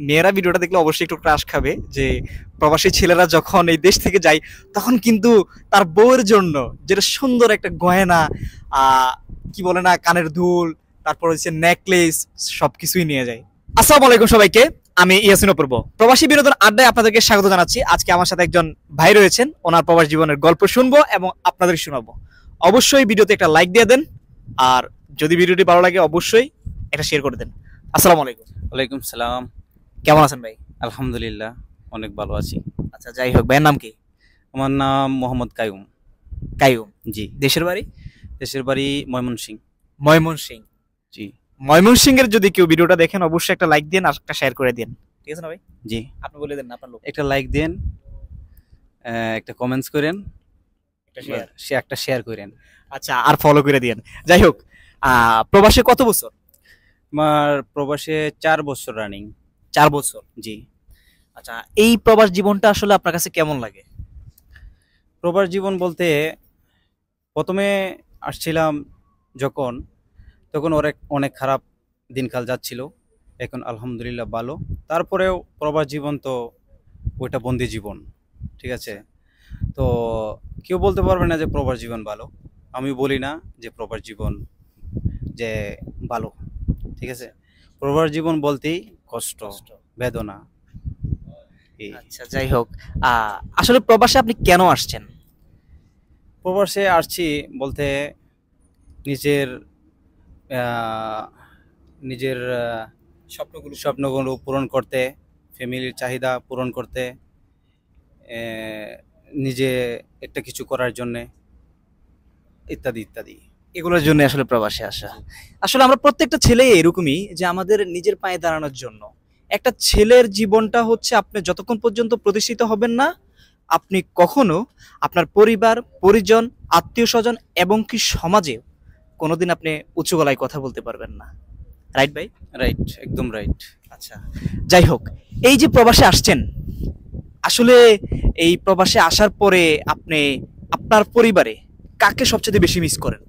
মেয়েরা ভিডিওটা দেখলে অবশ্যই একটু ক্রাশ খাবে যে প্রবাসী ছেলেরা যখন এই দেশ থেকে যায় তখন কিন্তু তার বউয়ের জন্য যেটা সুন্দর একটা গয়না, আহ কি বলে না, কানের দুল, তারপর হচ্ছে নেকলেস, সবকিছুই নিয়ে যায়। আসসালামু আলাইকুম সবাইকে, আমি ইয়াসিন অপূর্ব। প্রবাসী বিনোদন আড্ডায় আপনাদেরকে স্বাগত জানাচ্ছি। আজকে আমার সাথে একজন ভাই রয়েছেন, ওনার প্রবাস জীবনের গল্প শুনবো এবং আপনাদের শোনাবো। অবশ্যই ভিডিওতে একটা লাইক দিয়ে দেন, আর যদি ভিডিওটি ভালো লাগে অবশ্যই এটা শেয়ার করে দেন। আসসালামু আলাইকুম। ওয়ালাইকুম সালাম। কেমন আছেন ভাই? আলহামদুলিল্লাহ, অনেক ভালো আছি। আচ্ছা, যাই হোক, ভাইয়ের নাম কি? আমার নাম মোহাম্মদ কায়ুম। কাইয়ুম। জি। দেশের বাড়ি? দেশের বাড়ি ময়মনসিংহ। ময়মনসিং। জি। ময়মনসিংহের যদি কেউ ভিডিওটা দেখেন অবশ্যই একটা লাইক দিন আর একটা শেয়ার করে দিন, ঠিক আছে না ভাই? জি। আপনি বলে দেন না আপনার লোক। একটা লাইক দেন, একটা কমেন্টস করেন, একটা শেয়ার। সে একটা শেয়ার করেন। আচ্ছা, আর ফলো করে দিন। যাই হোক, প্রবাসে কত বছর? আমার প্রবাসে 4 বছর রানিং। 4 বছর। জি। আচ্ছা, এই প্রবাস জীবনটা আসলে আপনার কাছে কেমন লাগে? প্রবাস জীবন বলতে প্রথমে আসছিলাম যখন, তখন অনেক অনেক খারাপ দিনকাল যাচ্ছিল। এখন আলহামদুলিল্লাহ ভালো। তারপরেও প্রবাস জীবন তো ওইটা বন্দি জীবন, ঠিক আছে? তো কেউ বলতে পারবে না যে প্রবাস জীবন ভালো। আমি বলি না যে প্রবাস জীবন যে ভালো, ঠিক আছে? প্রবাস জীবন বলতেই কষ্ট, বেদনা। এই আচ্ছা, যাই হোক, আসলে প্রবাসে আপনি কেন আসছেন? প্রবাসে আসছি বলতে নিজের নিজের স্বপ্নগুলো পূরণ করতে, ফ্যামিলির চাহিদা পূরণ করতে, নিজে একটা কিছু করার জন্যে, ইত্যাদি ইত্যাদি। এগুলোর জন্য আসলে প্রবাসে আসা। আসলে আমরা প্রত্যেকটা ছেলে এরকমই, যে আমাদের নিজের পায়ে দাঁড়ানোর জন্য। একটা ছেলের জীবনটা হচ্ছে, আপনি যতক্ষণ পর্যন্ত প্রতিষ্ঠিত হবেন না, আপনি কখনো আপনার পরিবার, পরিজন, আত্মীয় স্বজন এবং কি সমাজে কোনোদিন আপনি উঁচু গলায় কথা বলতে পারবেন না। রাইট ভাই? রাইট, একদম রাইট। আচ্ছা, যাই হোক, এই যে প্রবাসে আসছেন, আসলে এই প্রবাসে আসার পরে আপনি আপনার পরিবারে কাকে সবচেয়ে বেশি মিস করেন?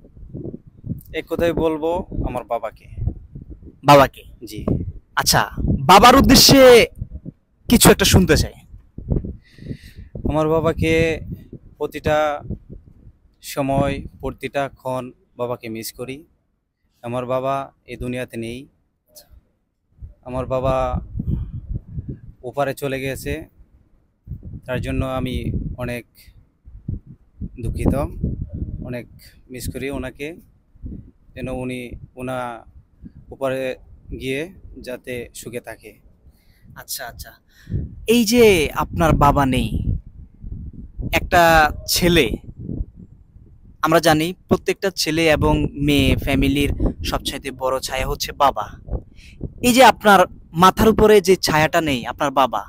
এক কথাই বলবো, আমার বাবাকে। বাবাকে। জি। আচ্ছা, বাবার উদ্দেশ্যে কিছু একটা শুনতে চাই। আমার বাবাকে প্রতিটা সময়, প্রতিটা ক্ষণ বাবাকে মিস করি। আমার বাবা এই দুনিয়াতে নেই। আমার বাবা ওপারে চলে গেছে, তার জন্য আমি অনেক দুঃখিত, অনেক মিস করি ওনাকে। যেন ওনা ওপারে গিয়ে যাতে সুখে থাকে। আচ্ছা আচ্ছা, এই যে আপনার বাবা নেই, একটা ছেলে, আমরা জানি প্রত্যেকটা ছেলে এবং মেয়ে ফ্যামিলির সবচাইতে বড় ছায়া হচ্ছে বাবা। এই যে আপনার মাথার উপরে যে ছায়াটা নেই, আপনার বাবা,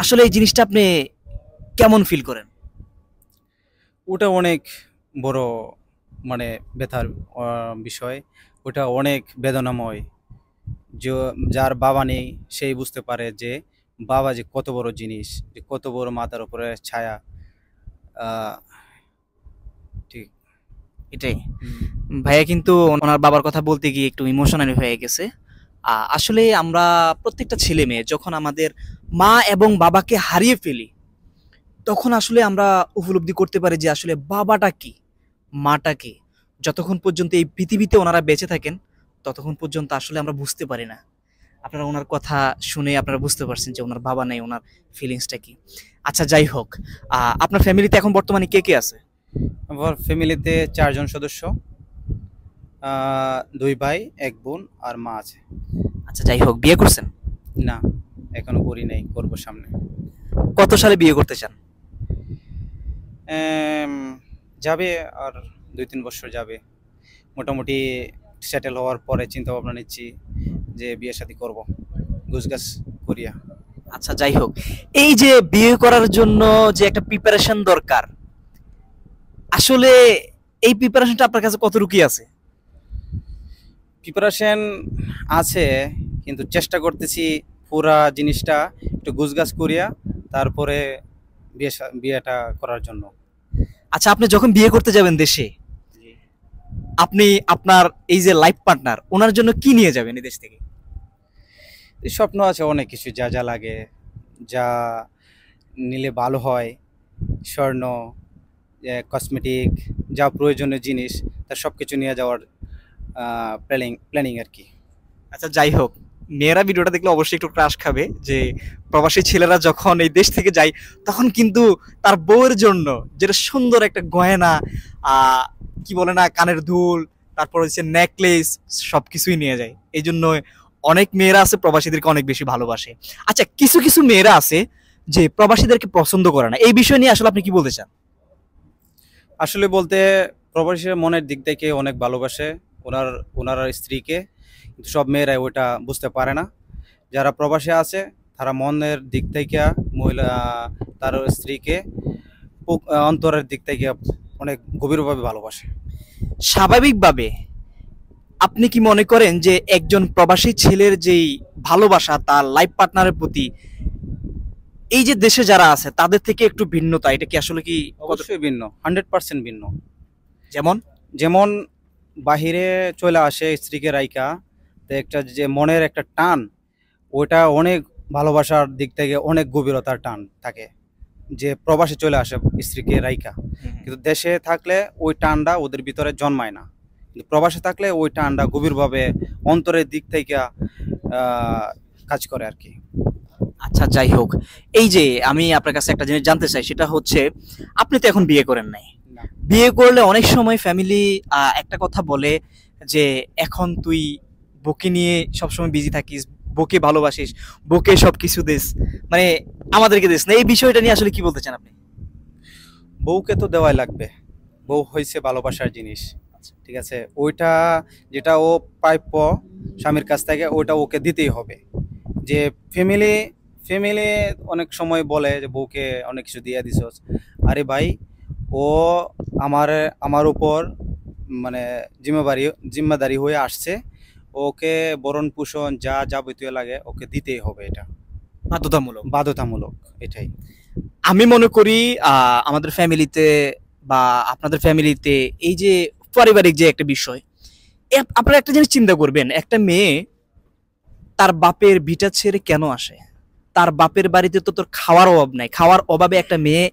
আসলে এই জিনিসটা আপনি কেমন ফিল করেন? ওটা অনেক বড়, মানে ব্যথার বিষয়। ওটা অনেক বেদনাময়। যে যার বাবা নেই সেই বুঝতে পারে যে বাবা যে কত বড় জিনিস, যে কত বড় মাথার উপরে ছায়া। আহ, ঠিক। এটাই। ভাইয়া কিন্তু ওনার বাবার কথা বলতে গিয়ে একটু ইমোশনাল হয়ে গেছে। আসলে আমরা প্রত্যেকটা ছেলে মেয়ে যখন আমাদের মা এবং বাবাকে হারিয়ে ফেলি, তখন আসলে আমরা উপলব্ধি করতে পারি যে আসলে বাবাটা কি, মাটা কি। যতক্ষণ পর্যন্ত এই পৃথিবীতে ওনারা বেঁচে থাকেন ততক্ষণ পর্যন্ত আসলে আমরা বুঝতে পারি না। আপনারা ওনার কথা শুনে আপনারা বুঝতে পারছেন যে ওনার বাবা নাই, ওনার ফিলিংসটা কি। আচ্ছা, যাই হোক, আপনার ফ্যামিলিতে এখন বর্তমানে কে কে আছে? আমার ফ্যামিলিতে 4 জন সদস্য, 2 ভাই, 1 বোন আর মা আছে। আচ্ছা, যাই হোক, বিয়ে করছেন? না, এখনো করি নাই, করব সামনে। কত সালে বিয়ে করতে চান? যাবে আর 2-3 বছর যাবে। মোটামুটি সেটেল হওয়ার পরে চিন্তা ভাবনা নিচ্ছি যে বিয়ে শাদী করব, গুছগাছ করিয়া। আচ্ছা, যাই হোক, এই যে বিয়ে করার জন্য যে একটা প্রিপারেশন দরকার, আসলে এই প্রিপারেশনটা আপনার কাছে কতটুকু আছে? প্রিপারেশন আছে, কিন্তু চেষ্টা করতেছি পুরা জিনিসটা একটু গুছগাছ করিয়া তারপরে বিয়েটা করার জন্য। আচ্ছা, আপনি যখন বিয়ে করতে যাবেন দেশে, আপনি আপনার এই যে লাইফ পার্টনার, ওনার জন্য কি নিয়ে যাবেন এই দেশ থেকে? এই স্বপ্ন আছে অনেক কিছু, যা যা লাগে, যা নিলে ভালো হয়, স্বর্ণ, কসমেটিক, যা প্রয়োজনীয় জিনিস, তার সব কিছু নিয়ে যাওয়ার প্ল্যানিং আর কি। আচ্ছা যাই হোক, মেয়েরা ভিডিওটা দেখলে অবশ্যই একটু ক্রাশ খাবে যে প্রবাসী ছেলেরা যখন এই দেশ থেকে যায় তখন কিন্তু তার বউয়ের জন্য যেটা সুন্দর একটা গয়না, কি বলে না, কানের দুল, তারপর হচ্ছে নেকলেস, সবকিছুই নিয়ে যায়। এই জন্য অনেক মেয়েরা আছে প্রবাসীদেরকে অনেক বেশি ভালোবাসে। আচ্ছা, কিছু কিছু মেয়েরা আছে যে প্রবাসীদেরকে পছন্দ করে না, এই বিষয় নিয়ে আসলে আপনি কি বলতে চান? আসলে বলতে, প্রবাসীরা মনের দিক থেকে অনেক ভালোবাসে ওনার স্ত্রীকে, কিন্তু সব মেয়েরাই ওটা বুঝতে পারে না। যারা প্রবাসী আছে তারা মনের দিক থেকে মহিলা তার স্ত্রীকে অন্তরের দিক থেকে অনেক গভীরভাবে ভালোবাসে। স্বাভাবিকভাবে আপনি কি মনে করেন যে একজন প্রবাসী ছেলের যেই ভালোবাসা তার লাইফ পার্টনারের প্রতি, এই যে দেশে যারা আছে তাদের থেকে একটু ভিন্নতা, এটা কি আসলে কি অবশ্যই ভিন্ন, 100% ভিন্ন। যেমন? যেমন বাহিরে চলে আসে স্ত্রীকে রাইকা, তো একটা যে মনের একটা টান, ওটা অনেক ভালোবাসার দিক থেকে অনেক গভীরতার টান থাকে। যে প্রবাসে চলে আসে স্ত্রীকে রাইকা, কিন্তু দেশে থাকলে ওই টানটা ওদের ভিতরে জন্মায় না, কিন্তু প্রবাসে থাকলে ওই টানটা গভীরভাবে অন্তরের দিক থেকে কাজ করে আর কি। আচ্ছা যাই হোক, এই যে আমি আপনার কাছে একটা জিনিস জানতে চাই, সেটা হচ্ছে আপনি তো এখন বিয়ে করেন নাই। না। বিয়ে করলে অনেক সময় ফ্যামিলি একটা কথা বলে যে এখন তুই বউকে নিয়ে সবসময় বিজি থাকিস, বউকে ভালোবাসিস, বউকে সবকিছু দিস, মানে আমাদেরকে দিস না। এই বিষয়টা নিয়ে আসলে কি বলতে চান আপনি? বউকে তো দেওয়াই লাগবে, বউ হয়েছে ভালোবাসার জিনিস, ঠিক আছে? ওইটা যেটা ও প্রাপ্য স্বামীর কাছ থেকে, ওইটা ওকে দিতেই হবে। যে ফ্যামিলি ফ্যামিলি অনেক সময় বলে যে বউকে অনেক কিছু দিয়ে দিছস, আরে ভাই, ও আমার আমার উপর মানে জিম্মেদারি হয়ে আসছে, ওকে বরণ পোষণ যা যাবতীয় লাগে ওকে দিতেই হবে, এটা বাধ্যতামূলক। বাধ্যতামূলক, এটাই। আমি মনে করি আমাদের ফ্যামিলিতে বা আপনাদের ফ্যামিলিতে এই যে পারিবারিক যে একটা বিষয়, আপনারা একটা জিনিস চিন্তা করবেন, একটা মেয়ে তার বাপের ভিটা ছেড়ে কেন আসে? তার বাপের বাড়িতে তো তোর খাওয়ার অভাব নাই, খাওয়ার অভাবে একটা মেয়ে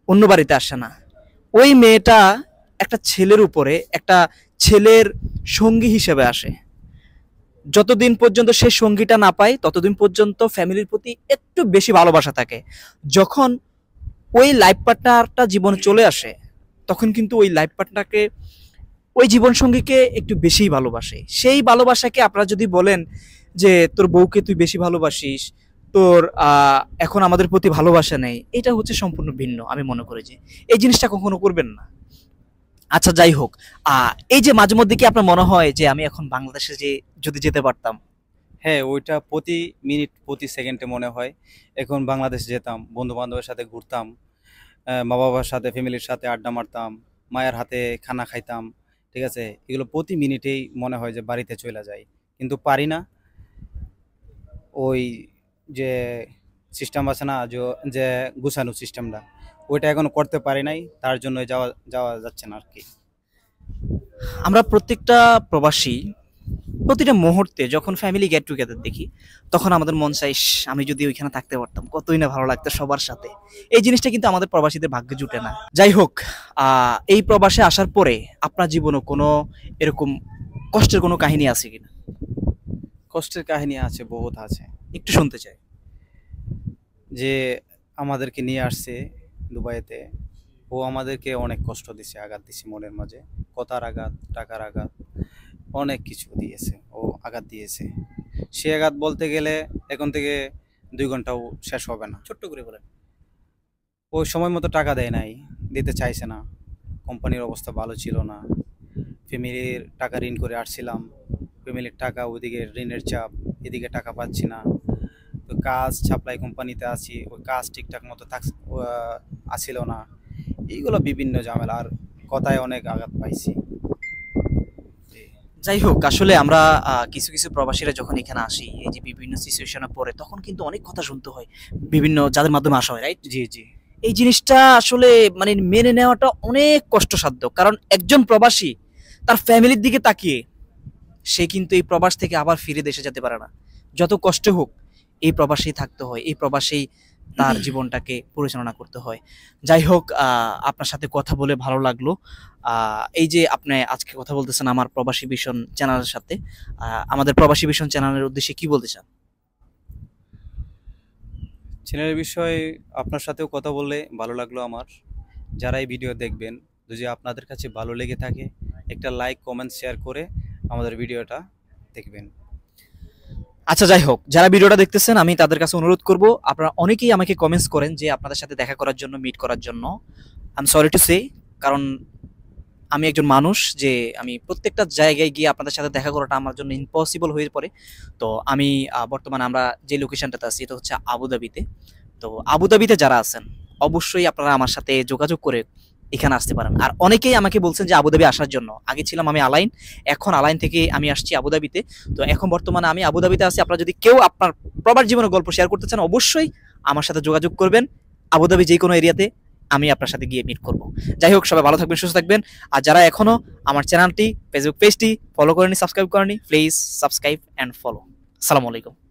অন্য বাড়িতে আসে না। ওই মেয়েটা একটা ছেলের উপরে, একটা ছেলের সঙ্গী হিসেবে আসে। যতদিন পর্যন্ত সে সঙ্গীটা না পায় ততদিন পর্যন্ত ফ্যামিলির প্রতি একটু বেশি ভালোবাসা থাকে। যখন ওই লাইফ পার্টনারটা জীবনে চলে আসে তখন কিন্তু ওই লাইফ পার্টনারকে, ওই জীবন সঙ্গীকে একটু বেশিই ভালোবাসে। সেই ভালোবাসাকে আপনারা যদি বলেন যে তোর বউকে তুই বেশি ভালোবাসিস, তোর এখন আমাদের প্রতি ভালোবাসা নেই, এটা হচ্ছে সম্পূর্ণ ভিন্ন। আমি মনে করি যে এই জিনিসটা কখনো করবেন না। আচ্ছা যাই হোক, এই যে মাঝে মধ্যে কি আপনার মনে হয় যে আমি এখন বাংলাদেশে যে যদি যেতে পারতাম? হ্যাঁ, ওইটা প্রতি মিনিট প্রতি সেকেন্ডে মনে হয় এখন বাংলাদেশ যেতাম, বন্ধু বান্ধবের সাথে ঘুরতাম, মা বাবার সাথে ফ্যামিলির সাথে আড্ডা মারতাম, মায়ের হাতে খানা খাইতাম, ঠিক আছে? এগুলো প্রতি মিনিটেই মনে হয় যে বাড়িতে চলে যাই, কিন্তু পারি না। ওই যে সিস্টেম আছে না, যে গুছানো সিস্টেমটা, ওইটা এখন করতে পারি নাই, তার জন্য যাওয়া যাওয়া যাচ্ছে না আর কি। আমরা প্রত্যেকটা প্রবাসী প্রতিটা মুহূর্তে যখন ফ্যামিলি গেট টুগেদার দেখি তখন আমাদের মন চাই, "ইস, আমি যদি ওইখানে থাকতে পারতাম কতই না ভালো লাগতো সবার সাথে।" এই জিনিসটা কিন্তু আমাদের প্রবাসীদের ভাগ্যে জুটে না। যাই হোক, এই প্রবাসে আসার পরে আপনার জীবনে কোনো এরকম কষ্টের কোনো কাহিনী আছে কিনা? কষ্টের কাহিনী আছে, বহুত আছে। একটু শুনতে চাই। যে আমাদেরকে নিয়ে আসছে দুবাইতে, ও আমাদেরকে অনেক কষ্ট দিছে, আঘাত দিছে মনের মাঝে, কথার আঘাত, টাকার আঘাত, অনেক কিছু দিয়েছে, ও আঘাত দিয়েছে। সে আঘাত বলতে গেলে এখন থেকে 2 ঘন্টাও শেষ হবে না। ছোট্ট করে বলেন। ওই সময় মতো টাকা দেয় নাই, দিতে চাইছে না, কোম্পানির অবস্থা ভালো ছিল না, ফ্যামিলির টাকা ঋণ করে আসছিলাম, ফ্যামিলির টাকা, ওইদিকে ঋণের চাপ, এদিকে টাকা পাচ্ছি না। তো কাজ সাপ্লাই কোম্পানিতে আছি, ওই কাজ ঠিকঠাক মতো আসছিল না, এইগুলো বিভিন্ন ঝামেলা, আর কথায় অনেক আঘাত পাইছি। যাই হোক, আসলে আমরা কিছু কিছু প্রবাসীরা যখন এখানে আসি, এই যে বিভিন্ন সিচুয়েশনে পড়ে, তখন কিন্তু অনেক কথা শুনতে হয় বিভিন্ন যাদের মাধ্যমে আসা হয়, রাইট? জি জি। এই জিনিসটা আসলে মানে মেনে নেওয়াটা অনেক কষ্টসাধ্য, কারণ একজন প্রবাসী তার ফ্যামিলির দিকে তাকিয়ে সে কিন্তু এই প্রবাস থেকে আবার ফিরে দেশে যেতে পারে না। যত কষ্ট হোক এই প্রবাসেই থাকতে হয়, এই প্রবাসেই তার জীবনটাকে পরিচালনা করতে হয়। যাই হোক, আপনার সাথে কথা বলে ভালো লাগলো। এই যে আপনি আজকে কথা বলতেছেন আমার প্রবাসী ভীষণ চ্যানেলের সাথে, আমাদের প্রবাসী ভীষণ চ্যানেলের উদ্দেশ্যে কি বলতে চান? চ্যানেলের বিষয়ে আপনার সাথেও কথা বললে ভালো লাগলো আমার। যারা এই ভিডিও দেখবেন, যদি আপনাদের কাছে ভালো লেগে থাকে, একটা লাইক কমেন্ট শেয়ার করে আমাদের ভিডিওটা দেখবেন। আচ্ছা, যাই হোক, যারা ভিডিওটা দেখতেছেন আমি তাদের কাছে অনুরোধ করব, আপনারা অনেকেই আমাকে কমেন্টস করেন যে আপনাদের সাথে দেখা করার জন্য, মিট করার জন্য। I am sorry to say, কারণ আমি একজন মানুষ, যে আমি প্রত্যেকটা জায়গায় গিয়ে আপনাদের সাথে দেখা করাটা আমার জন্য ইম্পসিবল হয়ে পড়ে। তো আমি বর্তমানে আমরা যে লোকেশনটাতে আছি এটা হচ্ছে আবুধাবিতে। তো আবুধাবিতে যারা আছেন অবশ্যই আপনারা আমার সাথে যোগাযোগ করে এখানে আসতে পারেন। আর অনেকেই আমাকে বলছেন যে আবুধাবি আসার জন্য। আগে ছিলাম আমি আলাইন, এখন আলাইন থেকে আমি আসছি আবুধাবিতে। তো এখন বর্তমানে আমি আবুধাবিতে আছি। আপনারা যদি কেউ আপনার প্রবাস জীবনের গল্প শেয়ার করতে চান অবশ্যই আমার সাথে যোগাযোগ করবেন। আবুধাবি যে কোনো এরিয়াতে আমি আপনার সাথে গিয়ে মিট করব। যাই হোক, সবাই ভালো থাকবেন, সুস্থ থাকবেন। আর যারা এখনো আমার চ্যানেলটি, ফেসবুক পেজটি ফলো করেনি, সাবস্ক্রাইব করেনি, প্লিজ সাবস্ক্রাইব অ্যান্ড ফলো। আসসালামু আলাইকুম।